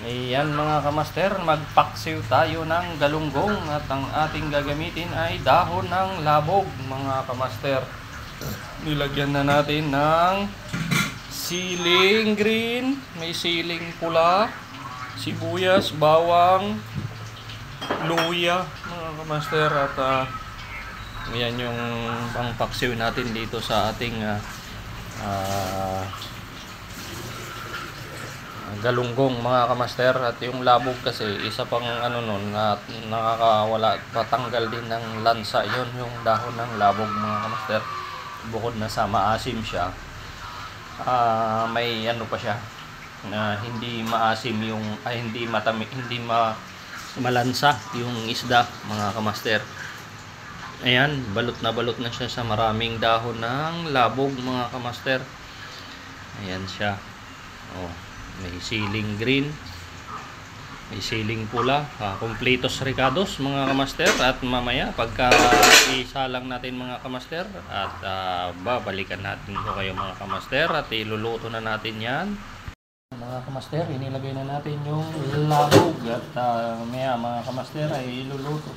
Ayan mga kamaster, magpaksiw tayo ng galunggong at ang ating gagamitin ay dahon ng labog mga kamaster. Nilagyan na natin ng siling green, may siling pula, sibuyas, bawang, luya mga kamaster at yan yung pangpaksiw natin dito sa ating galunggong mga kamaster. At yung labog kasi isa pang ano nun na nakakawala, patanggal din ng lansa yon yung dahon ng labog mga kamaster. Bukod na sa maasim siya, may ano pa siya na hindi maasim yung hindi matami, hindi malansa yung isda mga kamaster. Ayan, balot na siya sa maraming dahon ng labog mga kamaster. Ayan siya. Oh, may siling green, may siling pula, completos ricados mga kamaster. At mamaya pagka isalang natin mga kamaster at babalikan natin ko kayo mga kamaster at iluluto na natin yan mga kamaster. Inilagay na natin yung labog at mamaya mga kamaster ay iluluto.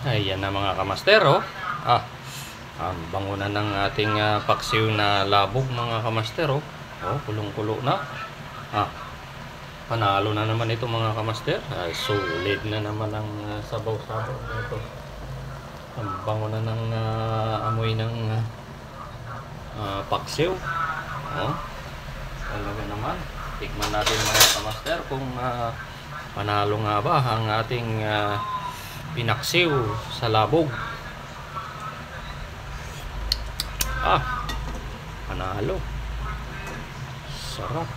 Ayan na mga kamaster, oh. Ang bango na ng ating paksiw na labog mga kamaster, oh. Oh, kulong-kulo na. Panalo na naman ito mga kamaster. Solid na naman ang sabaw-sabaw nito. Ang bango na ng amoy ng paksiw. Oh. Talaga naman. Tikman natin mga kamaster kung panalo nga ba ang ating pinaksiw sa labog. Panalo. Sarap.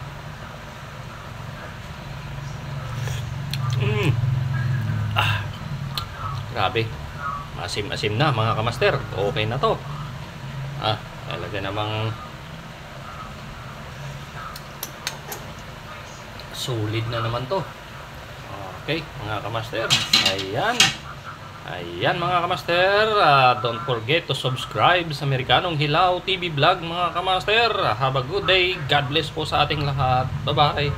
Grabe. Asim-asim na mga kamaster. Okay na to. Talaga namang solid na naman to. Okay mga kamaster. Ayan mga kamaster, don't forget to subscribe sa Amerikanong Hilaw TV Vlog mga kamaster. Have a good day. God bless po sa ating lahat. Bye bye.